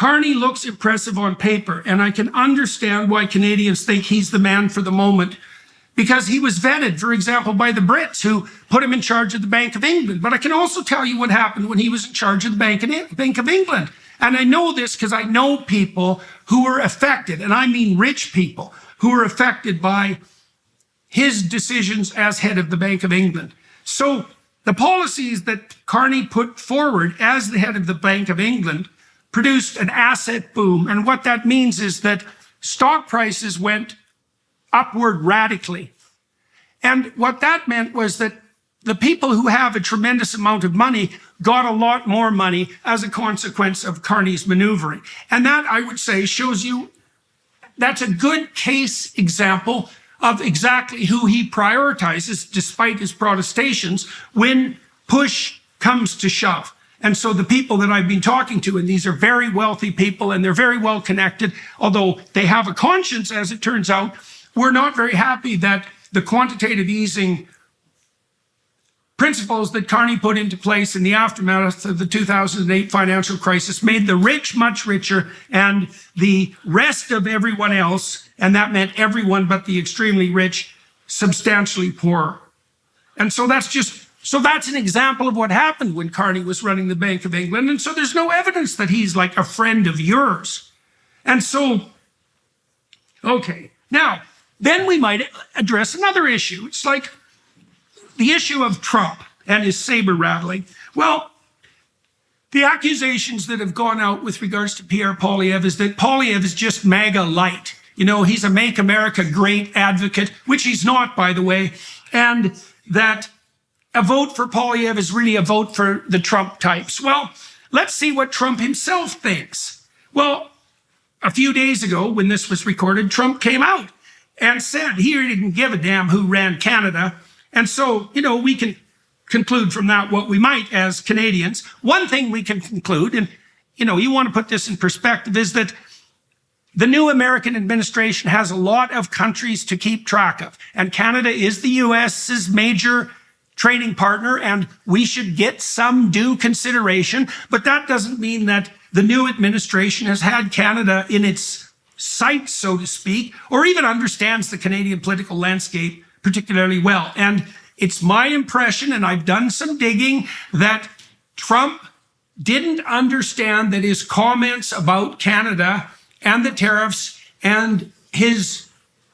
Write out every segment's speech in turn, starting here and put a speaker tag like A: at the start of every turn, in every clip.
A: Carney looks impressive on paper, and I can understand why Canadians think he's the man for the moment, because he was vetted, for example, by the Brits who put him in charge of the Bank of England. But I can also tell you what happened when he was in charge of the Bank of England. And I know this because I know people who were affected, and I mean rich people, who were affected by his decisions as head of the Bank of England. So the policies that Carney put forward as the head of the Bank of England produced an asset boom. And what that means is that stock prices went upward radically. And what that meant was that the people who have a tremendous amount of money got a lot more money as a consequence of Carney's maneuvering. And that, I would say, shows you that's a good case example of exactly who he prioritizes, despite his protestations, when push comes to shove. And so the people that I've been talking to, and these are very wealthy people and they're very well connected, although they have a conscience, as it turns out, we're not very happy that the quantitative easing principles that Carney put into place in the aftermath of the 2008 financial crisis made the rich much richer and the rest of everyone else, and that meant everyone but the extremely rich, substantially poorer. And so that's an example of what happened when Carney was running the Bank of England. And so there's no evidence that he's like a friend of yours. And so, okay, now, then we might address another issue. It's like the issue of Trump and his saber rattling. Well, the accusations that have gone out with regards to Pierre Poilievre is that Poilievre is just MAGA light. You know, he's a Make America Great advocate, which he's not, by the way, and that a vote for Poilievre is really a vote for the Trump types. Well, let's see what Trump himself thinks. Well, a few days ago, when this was recorded, Trump came out and said he didn't give a damn who ran Canada. And so, you know, we can conclude from that what we might as Canadians. One thing we can conclude, and, you know, you want to put this in perspective, is that the new American administration has a lot of countries to keep track of. And Canada is the US's major trading partner, and we should get some due consideration. But that doesn't mean that the new administration has had Canada in its sights, so to speak, or even understands the Canadian political landscape particularly well. And it's my impression, and I've done some digging, that Trump didn't understand that his comments about Canada and the tariffs and his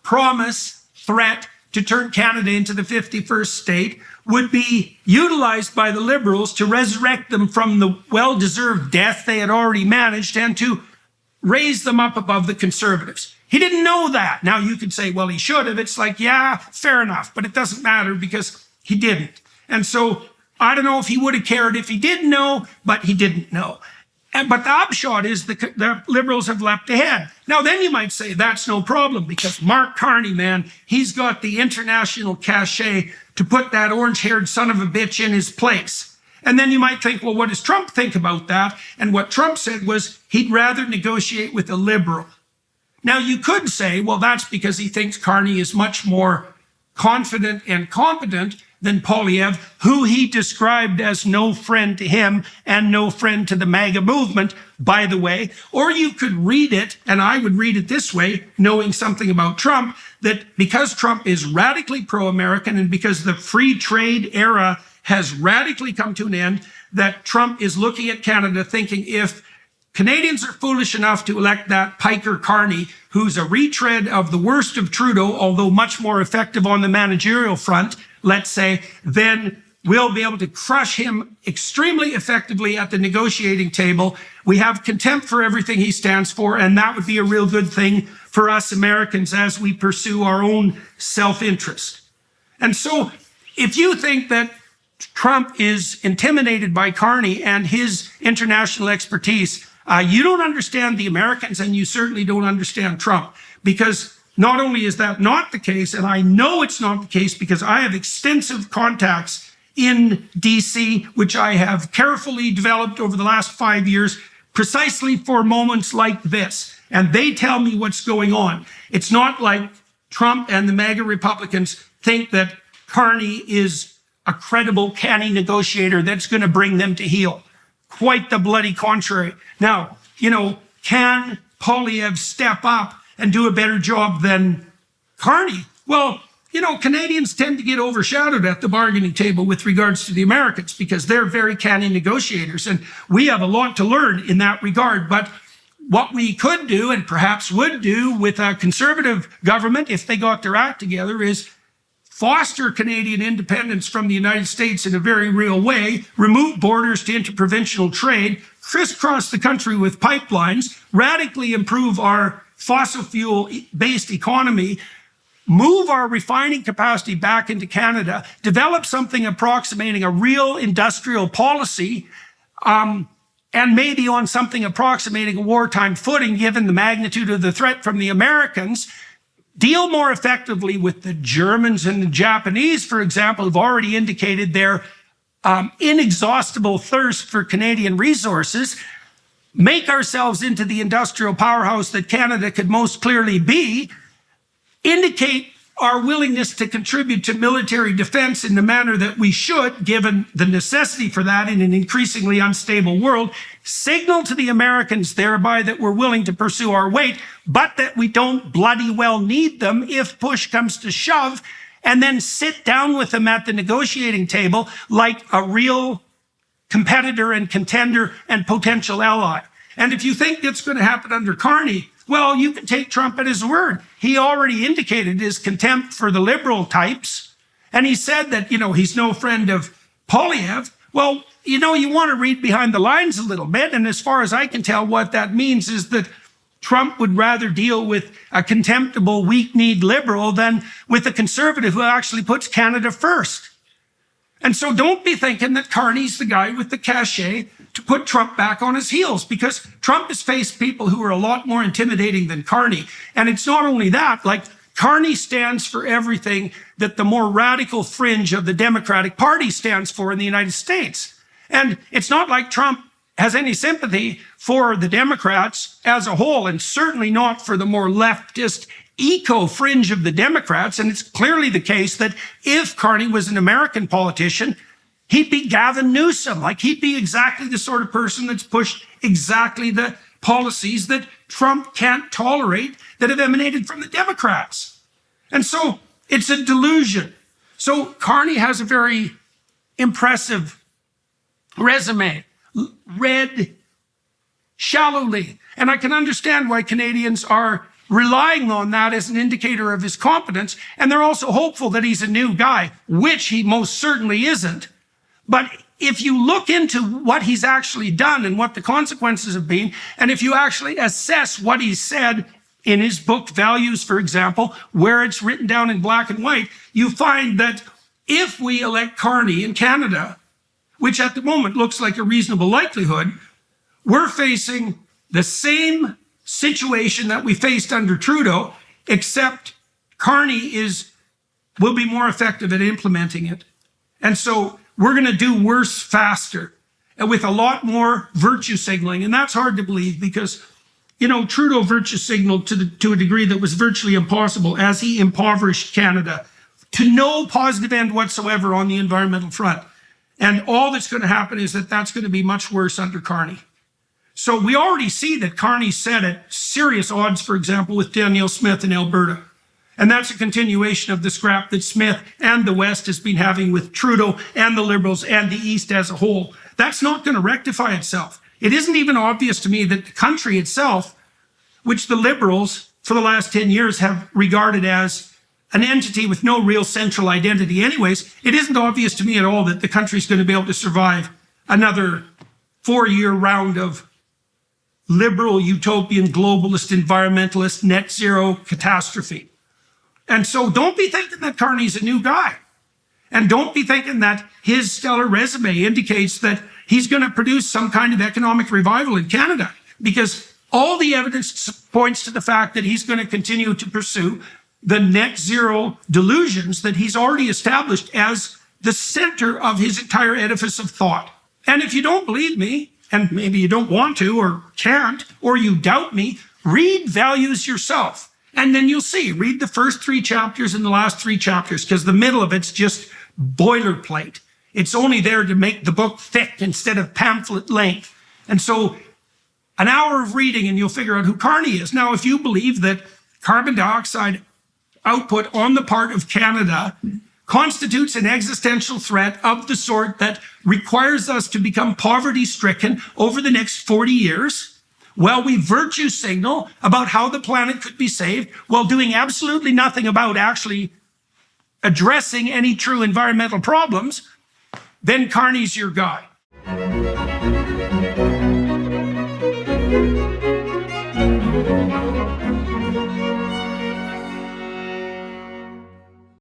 A: threat to turn Canada into the 51st state would be utilized by the Liberals to resurrect them from the well-deserved death they had already managed and to raise them up above the Conservatives. He didn't know that. Now you could say, well, he should have. It's like, yeah, fair enough, but it doesn't matter because he didn't. And so I don't know if he would have cared if he did know, but he didn't know. But the upshot is the Liberals have leapt ahead. Now, then you might say that's no problem because Mark Carney, man, he's got the international cachet to put that orange-haired son of a bitch in his place. And then you might think, well, what does Trump think about that? And what Trump said was he'd rather negotiate with a liberal. Now, you could say, well, that's because he thinks Carney is much more confident and competent than Poilievre, who he described as no friend to him and no friend to the MAGA movement, by the way. Or you could read it, and I would read it this way, knowing something about Trump, that because Trump is radically pro-American and because the free trade era has radically come to an end, that Trump is looking at Canada thinking if Canadians are foolish enough to elect that piker Carney, who's a retread of the worst of Trudeau, although much more effective on the managerial front, let's say, then we'll be able to crush him extremely effectively at the negotiating table. We have contempt for everything he stands for, and that would be a real good thing for us Americans as we pursue our own self-interest. And so if you think that Trump is intimidated by Carney and his international expertise, you don't understand the Americans, and you certainly don't understand Trump, because not only is that not the case, and I know it's not the case because I have extensive contacts in DC, which I have carefully developed over the last 5 years, precisely for moments like this. And they tell me what's going on. It's not like Trump and the MAGA Republicans think that Carney is a credible, canny negotiator that's going to bring them to heel. Quite the bloody contrary. Now, you know, can Poilievre step up and do a better job than Carney? Well, Canadians tend to get overshadowed at the bargaining table with regards to the Americans because they're very canny negotiators. And we have a lot to learn in that regard. But what we could do and perhaps would do with a conservative government, if they got their act together, is foster Canadian independence from the United States in a very real way, remove borders to interprovincial trade, crisscross the country with pipelines, radically improve our fossil fuel-based economy, move our refining capacity back into Canada, develop something approximating a real industrial policy, and maybe on something approximating a wartime footing, given the magnitude of the threat from the Americans, deal more effectively with the Germans and the Japanese, for example, who've already indicated their inexhaustible thirst for Canadian resources, make ourselves into the industrial powerhouse that Canada could most clearly be, indicate our willingness to contribute to military defense in the manner that we should, given the necessity for that in an increasingly unstable world, signal to the Americans thereby that we're willing to pursue our weight, but that we don't bloody well need them if push comes to shove, and then sit down with them at the negotiating table like a real competitor and contender and potential ally. And if you think it's going to happen under Carney, well, you can take Trump at his word. He already indicated his contempt for the liberal types. And he said that, he's no friend of Poilievre. Well, you want to read behind the lines a little bit. And as far as I can tell, what that means is that Trump would rather deal with a contemptible, weak-kneed liberal than with a conservative who actually puts Canada first. And so don't be thinking that Carney's the guy with the cachet to put Trump back on his heels, because Trump has faced people who are a lot more intimidating than Carney. And it's not only that, Carney stands for everything that the more radical fringe of the Democratic Party stands for in the United States. And it's not like Trump has any sympathy for the Democrats as a whole, and certainly not for the more leftist eco-fringe of the Democrats. And it's clearly the case that if Carney was an American politician, he'd be Gavin Newsom. He'd be exactly the sort of person that's pushed exactly the policies that Trump can't tolerate that have emanated from the Democrats. And so it's a delusion. So Carney has a very impressive resume, read shallowly. And I can understand why Canadians are relying on that as an indicator of his competence. And they're also hopeful that he's a new guy, which he most certainly isn't. But if you look into what he's actually done and what the consequences have been, and if you actually assess what he said in his book, Values, for example, where it's written down in black and white, you find that if we elect Carney in Canada, which at the moment looks like a reasonable likelihood, we're facing the same situation that we faced under Trudeau, except Carney will be more effective at implementing it. And so we're going to do worse faster and with a lot more virtue signaling. And that's hard to believe because, Trudeau virtue signaled to a degree that was virtually impossible as he impoverished Canada to no positive end whatsoever on the environmental front. And all that's going to happen is that that's going to be much worse under Carney. So we already see that Carney set at serious odds, for example, with Danielle Smith in Alberta. And that's a continuation of the scrap that Smith and the West has been having with Trudeau and the Liberals and the East as a whole. That's not going to rectify itself. It isn't even obvious to me that the country itself, which the Liberals for the last 10 years have regarded as an entity with no real central identity anyways, it isn't obvious to me at all that the country's going to be able to survive another 4-year round of liberal, utopian, globalist, environmentalist, net zero catastrophe. And so don't be thinking that Carney's a new guy. And don't be thinking that his stellar resume indicates that he's going to produce some kind of economic revival in Canada, because all the evidence points to the fact that he's going to continue to pursue the net zero delusions that he's already established as the center of his entire edifice of thought. And if you don't believe me, and maybe you don't want to or can't, or you doubt me, read Values yourself. And then you'll see, read the first 3 chapters and the last 3 chapters, because the middle of it's just boilerplate. It's only there to make the book thick instead of pamphlet length. And so an hour of reading and you'll figure out who Carney is. Now, if you believe that carbon dioxide output on the part of Canada constitutes an existential threat of the sort that requires us to become poverty-stricken over the next 40 years, well, we virtue signal about how the planet could be saved while doing absolutely nothing about actually addressing any true environmental problems, then Carney's your guy.